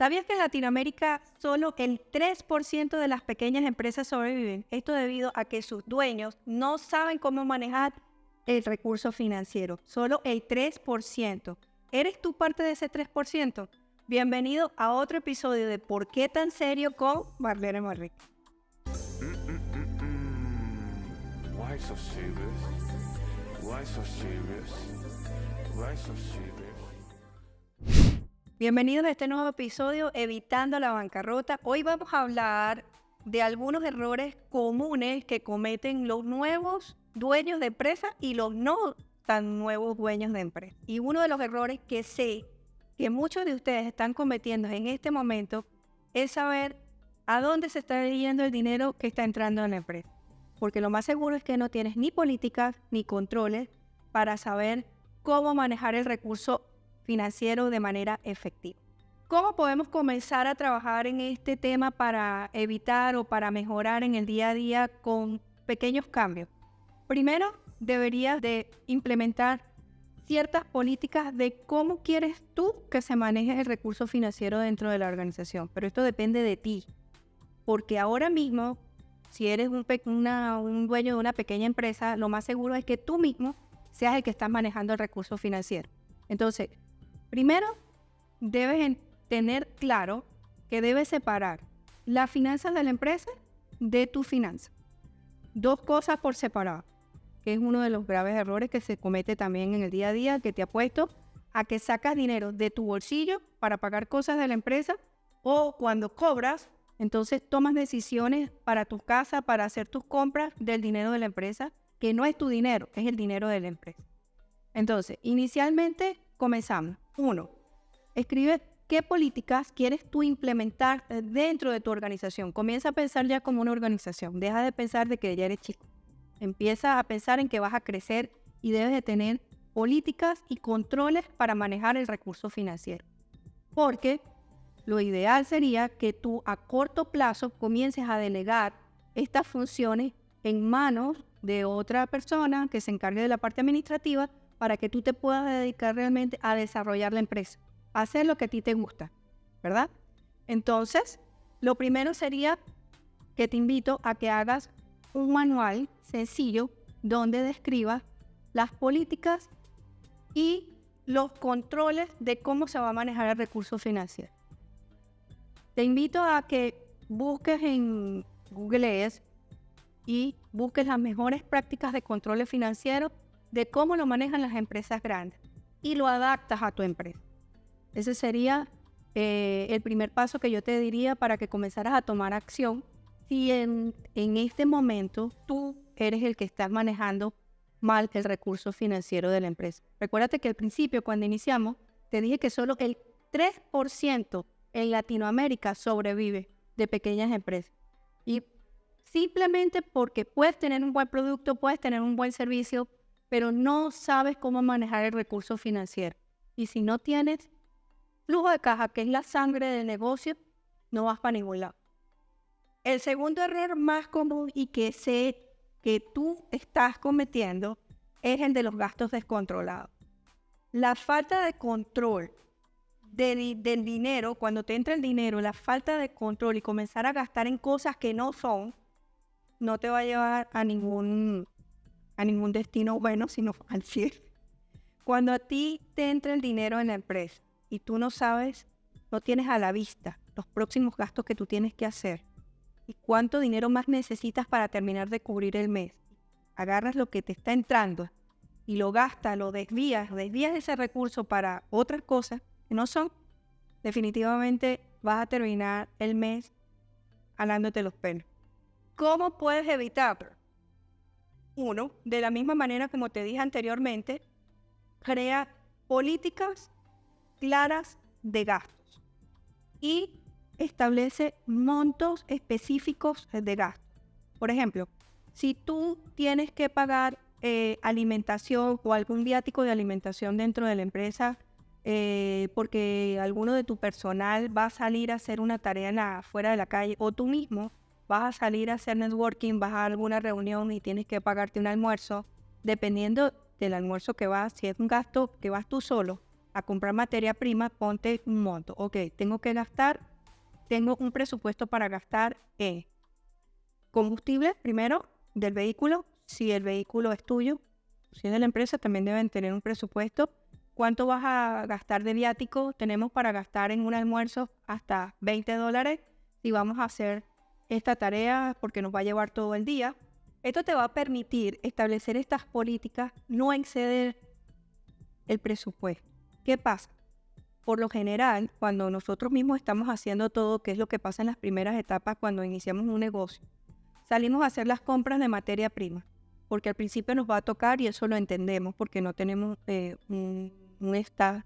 ¿Sabías que en Latinoamérica solo el 3% de las pequeñas empresas sobreviven? Esto debido a que sus dueños no saben cómo manejar el recurso financiero. Solo el 3%. ¿Eres tú parte de ese 3%? Bienvenido a otro episodio de ¿Por qué tan serio? Con Marlene Manrique. Why so serious? Why so serious? Why so serious? Bienvenidos a este nuevo episodio Evitando la bancarrota. Hoy vamos a hablar de algunos errores comunes que cometen los nuevos dueños de empresas y los no tan nuevos dueños de empresas. Y uno de los errores que sé que muchos de ustedes están cometiendo en este momento es saber a dónde se está yendo el dinero que está entrando en la empresa. Porque lo más seguro es que no tienes ni políticas ni controles para saber cómo manejar el recurso financiero de manera efectiva. ¿Cómo podemos comenzar a trabajar en este tema para evitar o para mejorar en el día a día con pequeños cambios? Primero, deberías de implementar ciertas políticas de cómo quieres tú que se maneje el recurso financiero dentro de la organización. Pero esto depende de ti, porque ahora mismo, si eres un dueño de una pequeña empresa, lo más seguro es que tú mismo seas el que estás manejando el recurso financiero. Entonces, primero, debes tener claro que debes separar las finanzas de la empresa de tus finanzas. Dos cosas por separado, que es uno de los graves errores que se comete también en el día a día, que te apuesto a que sacas dinero de tu bolsillo para pagar cosas de la empresa o cuando cobras, entonces tomas decisiones para tu casa, para hacer tus compras del dinero de la empresa, que no es tu dinero, es el dinero de la empresa. Entonces, inicialmente comenzamos. 1. Escribe qué políticas quieres tú implementar dentro de tu organización. Comienza a pensar ya como una organización. Deja de pensar de que ya eres chico. Empieza a pensar en que vas a crecer y debes de tener políticas y controles para manejar el recurso financiero. Porque lo ideal sería que tú a corto plazo comiences a delegar estas funciones en manos de otra persona que se encargue de la parte administrativa para que tú te puedas dedicar realmente a desarrollar la empresa, a hacer lo que a ti te gusta, ¿verdad? Entonces, lo primero sería que te invito a que hagas un manual sencillo donde describas las políticas y los controles de cómo se va a manejar el recurso financiero. Te invito a que busques en Google y busques las mejores prácticas de control financiero de cómo lo manejan las empresas grandes y lo adaptas a tu empresa. Ese sería el primer paso que yo te diría para que comenzaras a tomar acción si en este momento tú eres el que estás manejando mal el recurso financiero de la empresa. Recuérdate que al principio, cuando iniciamos, te dije que solo el 3% en Latinoamérica sobrevive de pequeñas empresas. Y simplemente porque puedes tener un buen producto, puedes tener un buen servicio, pero no sabes cómo manejar el recurso financiero. Y si no tienes flujo de caja, que es la sangre del negocio, no vas para ningún lado. El segundo error más común y que sé que tú estás cometiendo es el de los gastos descontrolados. La falta de control del dinero, cuando te entra el dinero, la falta de control y comenzar a gastar en cosas que no son, no te va a llevar a ningún destino bueno, sino al cielo. Cuando a ti te entra el dinero en la empresa y tú no sabes, no tienes a la vista los próximos gastos que tú tienes que hacer y cuánto dinero más necesitas para terminar de cubrir el mes, agarras lo que te está entrando y lo gastas, lo desvías ese recurso para otras cosas que no son, definitivamente vas a terminar el mes jalándote los pelos. ¿Cómo puedes evitarlo? 1. De la misma manera como te dije anteriormente, crea políticas claras de gastos y establece montos específicos de gastos. Por ejemplo, si tú tienes que pagar alimentación o algún viático de alimentación dentro de la empresa porque alguno de tu personal va a salir a hacer una tarea fuera de la calle o tú mismo vas a salir a hacer networking, vas a alguna reunión y tienes que pagarte un almuerzo, dependiendo del almuerzo que vas, si es un gasto que vas tú solo, a comprar materia prima, ponte un monto. Ok, tengo un presupuesto para gastar en combustible, primero, del vehículo. Si el vehículo es tuyo, si es de la empresa, también deben tener un presupuesto. ¿Cuánto vas a gastar de viático? Tenemos para gastar en un almuerzo hasta $20 si vamos a hacer esta tarea porque nos va a llevar todo el día. Esto te va a permitir establecer estas políticas, no exceder el presupuesto. ¿Qué pasa? Por lo general, cuando nosotros mismos estamos haciendo todo, que es lo que pasa en las primeras etapas cuando iniciamos un negocio, salimos a hacer las compras de materia prima, porque al principio nos va a tocar y eso lo entendemos porque no tenemos un staff,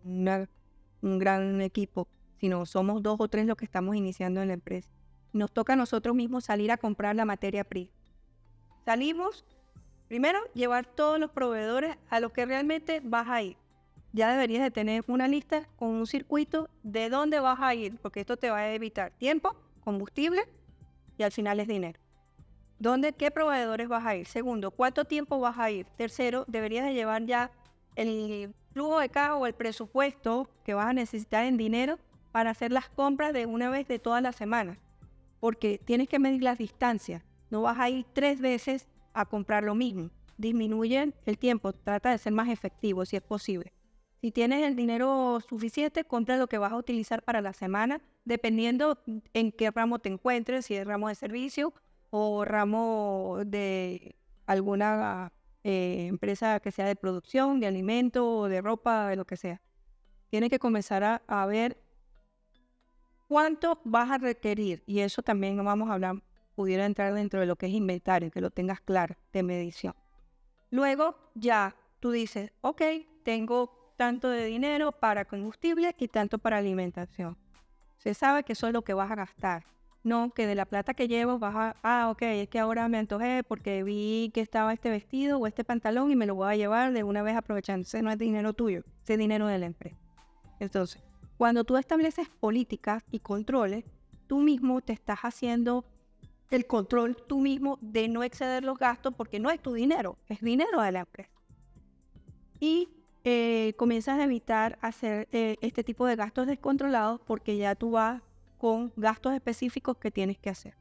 un gran equipo, sino somos 2 o 3 los que estamos iniciando en la empresa. Nos toca a nosotros mismos salir a comprar la materia prima. Salimos, primero, llevar todos los proveedores a los que realmente vas a ir. Ya deberías de tener una lista con un circuito de dónde vas a ir, porque esto te va a evitar tiempo, combustible y al final es dinero. ¿Qué proveedores vas a ir? Segundo, ¿cuánto tiempo vas a ir? Tercero, deberías de llevar ya el flujo de caja o el presupuesto que vas a necesitar en dinero para hacer las compras de una vez de toda la semana, porque tienes que medir las distancias. No vas a ir 3 veces a comprar lo mismo. Disminuye el tiempo, trata de ser más efectivo si es posible. Si tienes el dinero suficiente, compra lo que vas a utilizar para la semana, dependiendo en qué ramo te encuentres, si es ramo de servicio o ramo de alguna empresa que sea de producción, de alimento, o de ropa, de lo que sea. Tienes que comenzar a ver cuánto vas a requerir, y eso también vamos a hablar, pudiera entrar dentro de lo que es inventario, que lo tengas claro, de medición. Luego ya tú dices, ok, tengo tanto de dinero para combustible y tanto para alimentación. Se sabe que eso es lo que vas a gastar. No, que de la plata que llevo vas a, ok, es que ahora me antojé porque vi que estaba este vestido o este pantalón y me lo voy a llevar de una vez aprovechando. Ese no es dinero tuyo, ese es dinero de la empresa. Entonces, cuando tú estableces políticas y controles, tú mismo te estás haciendo el control tú mismo de no exceder los gastos porque no es tu dinero, es dinero de la empresa. Y comienzas a evitar hacer este tipo de gastos descontrolados porque ya tú vas con gastos específicos que tienes que hacer.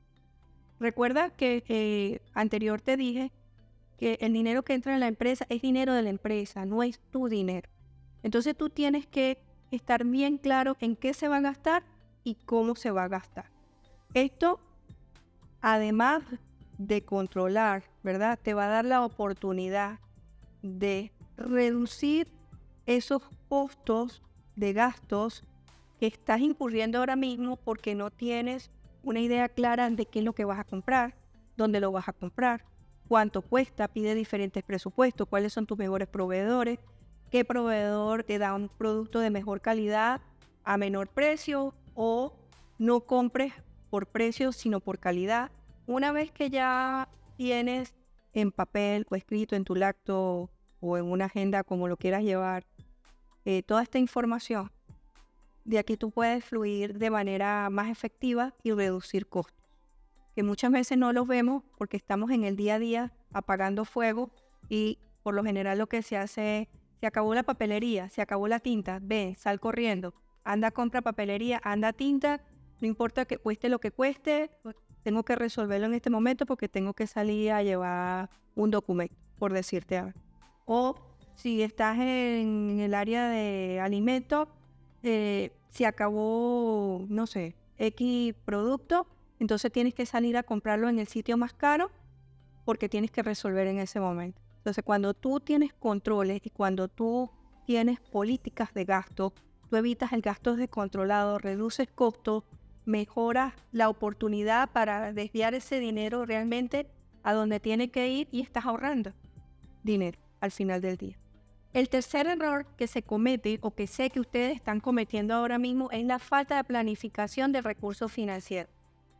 Recuerda que anterior te dije que el dinero que entra en la empresa es dinero de la empresa, no es tu dinero. Entonces tú tienes que estar bien claro en qué se va a gastar y cómo se va a gastar. Esto, además de controlar, ¿verdad? Te va a dar la oportunidad de reducir esos costos de gastos que estás incurriendo ahora mismo porque no tienes una idea clara de qué es lo que vas a comprar, dónde lo vas a comprar, cuánto cuesta, pide diferentes presupuestos, cuáles son tus mejores proveedores, qué proveedor te da un producto de mejor calidad a menor precio o no compres por precio sino por calidad. Una vez que ya tienes en papel o escrito en tu lacto o en una agenda, como lo quieras llevar, toda esta información, de aquí tú puedes fluir de manera más efectiva y reducir costos, que muchas veces no los vemos porque estamos en el día a día apagando fuego y por lo general lo que se hace es, se acabó la papelería, se acabó la tinta, ven, sal corriendo, anda, compra papelería, anda tinta, no importa que cueste lo que cueste, tengo que resolverlo en este momento porque tengo que salir a llevar un documento, por decirte algo. O si estás en el área de alimentos, se acabó, no sé, X producto, entonces tienes que salir a comprarlo en el sitio más caro porque tienes que resolver en ese momento. Entonces, cuando tú tienes controles y cuando tú tienes políticas de gasto, tú evitas el gasto descontrolado, reduces costos, mejoras la oportunidad para desviar ese dinero realmente a donde tiene que ir y estás ahorrando dinero al final del día. El tercer error que se comete o que sé que ustedes están cometiendo ahora mismo es la falta de planificación de recursos financieros.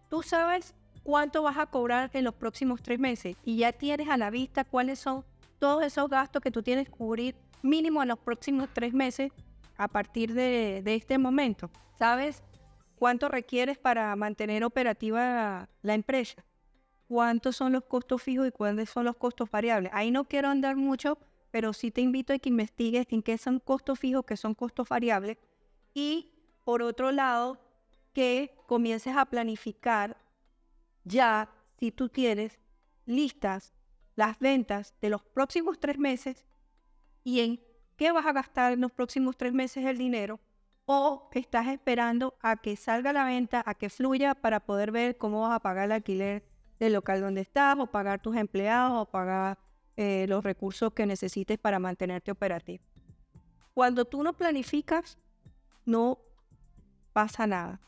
Tú sabes cuánto vas a cobrar en los próximos 3 meses y ya tienes a la vista cuáles son todos esos gastos que tú tienes que cubrir mínimo en los próximos 3 meses a partir de este momento. ¿Sabes cuánto requieres para mantener operativa la empresa? ¿Cuántos son los costos fijos y cuáles son los costos variables? Ahí no quiero andar mucho pero sí te invito a que investigues en qué son costos fijos, qué son costos variables. Y por otro lado, que comiences a planificar ya, si tú tienes listas las ventas de los próximos 3 meses y en qué vas a gastar en los próximos 3 meses el dinero, o estás esperando a que salga la venta, a que fluya para poder ver cómo vas a pagar el alquiler del local donde estás, o pagar tus empleados, o pagar los recursos que necesites para mantenerte operativo. Cuando tú no planificas, no pasa nada.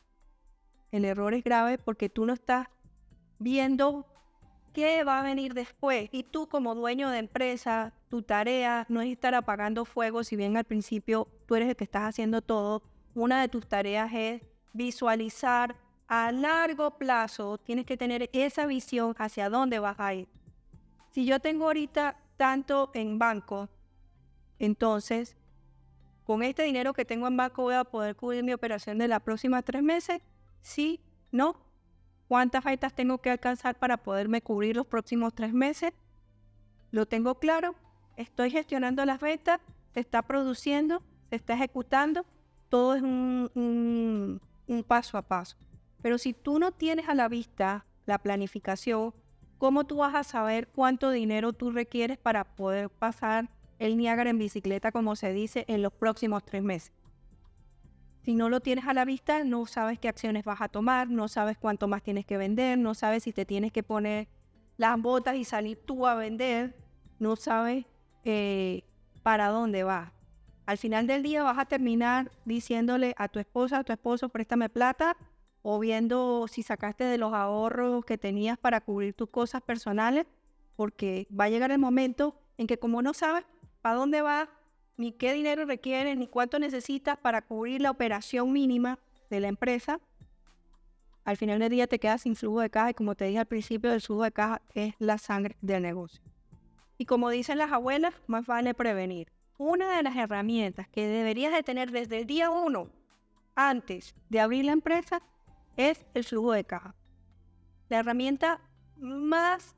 El error es grave porque tú no estás viendo qué va a venir después. Y tú, como dueño de empresa, tu tarea no es estar apagando fuego. Si bien al principio tú eres el que estás haciendo todo, una de tus tareas es visualizar a largo plazo. Tienes que tener esa visión hacia dónde vas a ir. Si yo tengo ahorita tanto en banco, entonces con este dinero que tengo en banco voy a poder cubrir mi operación de los próximos 3 meses. ¿Sí? ¿No? ¿Cuántas ventas tengo que alcanzar para poderme cubrir los próximos 3 meses? ¿Lo tengo claro? Estoy gestionando las ventas, se está produciendo, se está ejecutando. Todo es un paso a paso. Pero si tú no tienes a la vista la planificación, ¿cómo tú vas a saber cuánto dinero tú requieres para poder pasar el Niágara en bicicleta, como se dice, en los próximos 3 meses? Si no lo tienes a la vista, no sabes qué acciones vas a tomar, no sabes cuánto más tienes que vender, no sabes si te tienes que poner las botas y salir tú a vender, no sabes para dónde vas. Al final del día vas a terminar diciéndole a tu esposa, a tu esposo, préstame plata, o viendo si sacaste de los ahorros que tenías para cubrir tus cosas personales, porque va a llegar el momento en que como no sabes para dónde vas, ni qué dinero requieres, ni cuánto necesitas para cubrir la operación mínima de la empresa, al final del día te quedas sin flujo de caja. Y como te dije al principio, el flujo de caja es la sangre del negocio. Y como dicen las abuelas, más vale prevenir. Una de las herramientas que deberías de tener desde el día 1, antes de abrir la empresa, es el flujo de caja. La herramienta más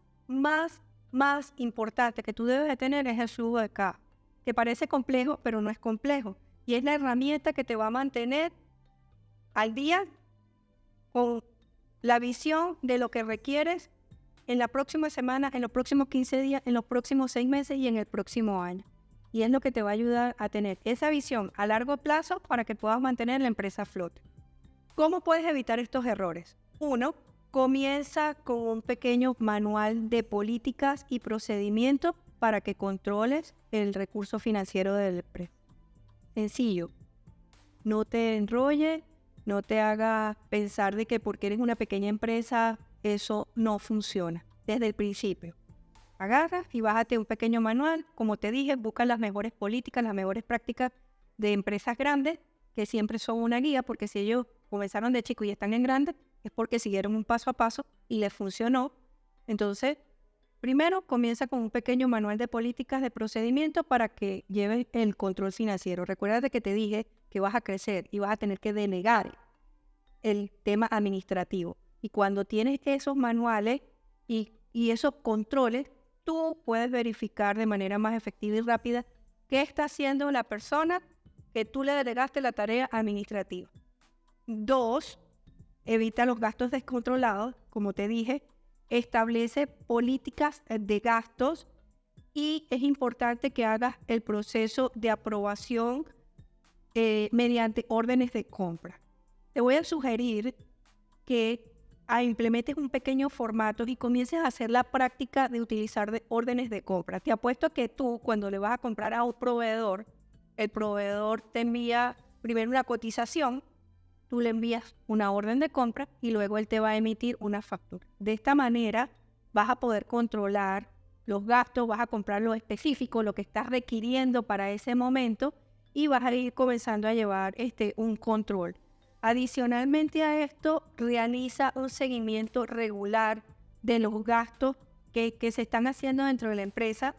importante que tú debes de tener es el flujo de caja, que parece complejo, pero no es complejo. Y es la herramienta que te va a mantener al día con la visión de lo que requieres en la próxima semana, en los próximos 15 días, en los próximos 6 meses y en el próximo año. Y es lo que te va a ayudar a tener esa visión a largo plazo para que puedas mantener la empresa a flote. ¿Cómo puedes evitar estos errores? 1. Comienza con un pequeño manual de políticas y procedimientos para que controles el recurso financiero de la empresa. Sencillo. No te enrolles, no te haga pensar de que porque eres una pequeña empresa eso no funciona. Desde el principio. Agarras y bájate un pequeño manual. Como te dije, busca las mejores políticas, las mejores prácticas de empresas grandes, que siempre son una guía, porque si ellos comenzaron de chico y están en grandes, es porque siguieron un paso a paso y les funcionó. Entonces, primero comienza con un pequeño manual de políticas de procedimiento para que lleves el control financiero. Recuerda que te dije que vas a crecer y vas a tener que delegar el tema administrativo. Y cuando tienes esos manuales y esos controles, tú puedes verificar de manera más efectiva y rápida qué está haciendo la persona que tú le delegaste la tarea administrativa. 2, evita los gastos descontrolados. Como te dije, establece políticas de gastos y es importante que hagas el proceso de aprobación mediante órdenes de compra. Te voy a sugerir que implementes un pequeño formato y comiences a hacer la práctica de utilizar órdenes de compra. Te apuesto que tú, cuando le vas a comprar a un proveedor, el proveedor te envía primero una cotización, tú le envías una orden de compra y luego él te va a emitir una factura. De esta manera vas a poder controlar los gastos, vas a comprar lo específico, lo que estás requiriendo para ese momento y vas a ir comenzando a llevar un control. Adicionalmente a esto, realiza un seguimiento regular de los gastos que se están haciendo dentro de la empresa,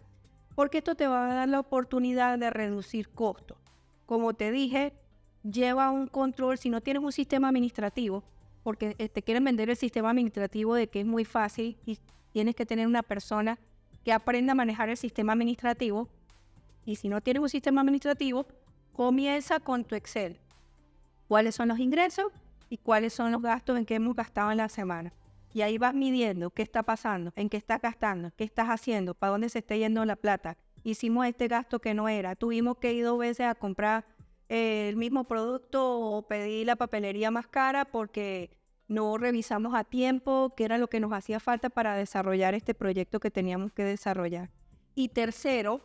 porque esto te va a dar la oportunidad de reducir costos. Como te dije, lleva un control. Si no tienes un sistema administrativo, porque te quieren vender el sistema administrativo de que es muy fácil y tienes que tener una persona que aprenda a manejar el sistema administrativo, Y si no tienes un sistema administrativo, comienza con tu Excel. ¿Cuáles son los ingresos y cuáles son los gastos en que hemos gastado en la semana? Y ahí vas midiendo qué está pasando, en qué estás gastando, qué estás haciendo, para dónde se está yendo la plata. Hicimos este gasto que no era, tuvimos que ir 2 veces a comprar el mismo producto o pedir la papelería más cara porque no revisamos a tiempo qué era lo que nos hacía falta para desarrollar este proyecto que teníamos que desarrollar. Y tercero,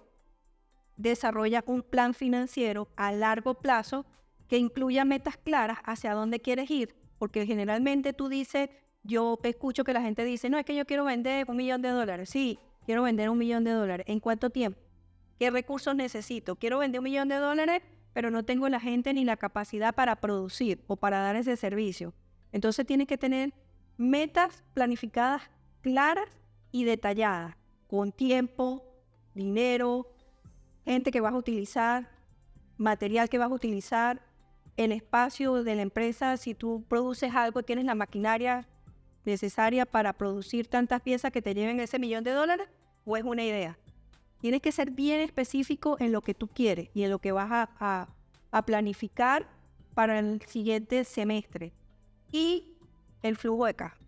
desarrolla un plan financiero a largo plazo que incluya metas claras hacia dónde quieres ir, porque generalmente tú dices, yo escucho que la gente dice, no, es que yo quiero vender $1 millón. Sí, quiero vender $1 millón. ¿En cuánto tiempo? ¿Qué recursos necesito? Quiero vender $1 millón, pero no tengo la gente ni la capacidad para producir o para dar ese servicio. Entonces tienes que tener metas planificadas claras y detalladas, con tiempo, dinero, gente que vas a utilizar, material que vas a utilizar, el espacio de la empresa. Si tú produces algo, tienes la maquinaria necesaria para producir tantas piezas que te lleven ese $1 millón, o es una idea. Tienes que ser bien específico en lo que tú quieres y en lo que vas a planificar para el siguiente semestre. Y el flujo de caja.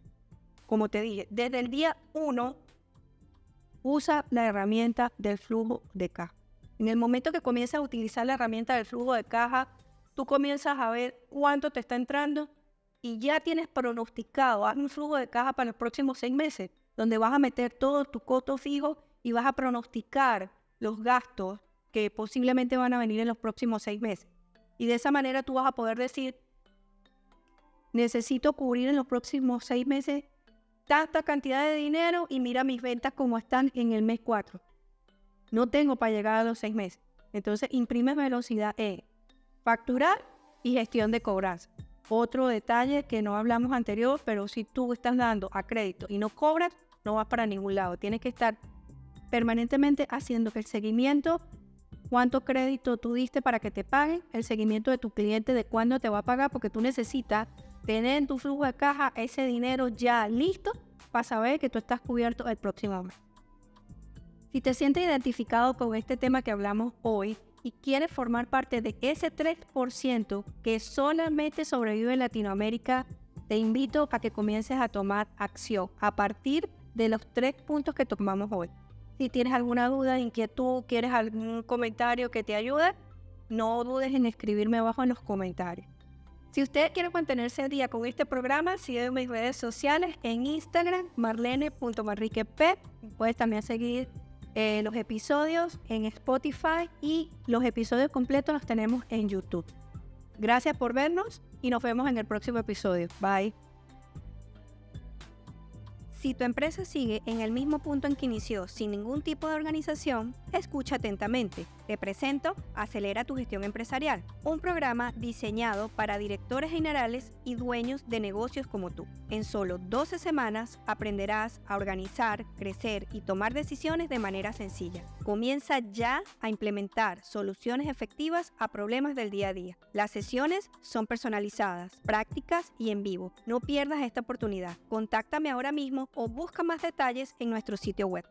Como te dije, desde el día 1 usa la herramienta del flujo de caja. En el momento que comienzas a utilizar la herramienta del flujo de caja, tú comienzas a ver cuánto te está entrando y ya tienes pronosticado, haz un flujo de caja para los próximos 6 meses, donde vas a meter todo tu costo fijo y vas a pronosticar los gastos que posiblemente van a venir en los próximos 6 meses. Y de esa manera tú vas a poder decir, necesito cubrir en los próximos 6 meses tanta cantidad de dinero y mira mis ventas como están en el mes 4. No tengo para llegar a los 6 meses. Entonces imprimes velocidad en facturar y gestión de cobranza. Otro detalle que no hablamos anterior, pero si tú estás dando a crédito y no cobras, no vas para ningún lado. Tienes que estar permanentemente haciendo el seguimiento, cuánto crédito tú diste para que te paguen, el seguimiento de tu cliente de cuándo te va a pagar, porque tú necesitas tener en tu flujo de caja ese dinero ya listo para saber que tú estás cubierto el próximo mes. Si te sientes identificado con este tema que hablamos hoy y quieres formar parte de ese 3% que solamente sobrevive en Latinoamérica, te invito a que comiences a tomar acción a partir de los 3 puntos que tomamos hoy. Si tienes alguna duda, inquietud, quieres algún comentario que te ayude, no dudes en escribirme abajo en los comentarios. Si ustedes quieren mantenerse al día con este programa, sigue mis redes sociales en Instagram, marlene.manriquep. Puedes también seguir los episodios en Spotify y los episodios completos los tenemos en YouTube. Gracias por vernos y nos vemos en el próximo episodio. Bye. Si tu empresa sigue en el mismo punto en que inició sin ningún tipo de organización, escucha atentamente. Te presento Acelera tu gestión empresarial, un programa diseñado para directores generales y dueños de negocios como tú. En solo 12 semanas aprenderás a organizar, crecer y tomar decisiones de manera sencilla. Comienza ya a implementar soluciones efectivas a problemas del día a día. Las sesiones son personalizadas, prácticas y en vivo. No pierdas esta oportunidad. Contáctame ahora mismo o busca más detalles en nuestro sitio web.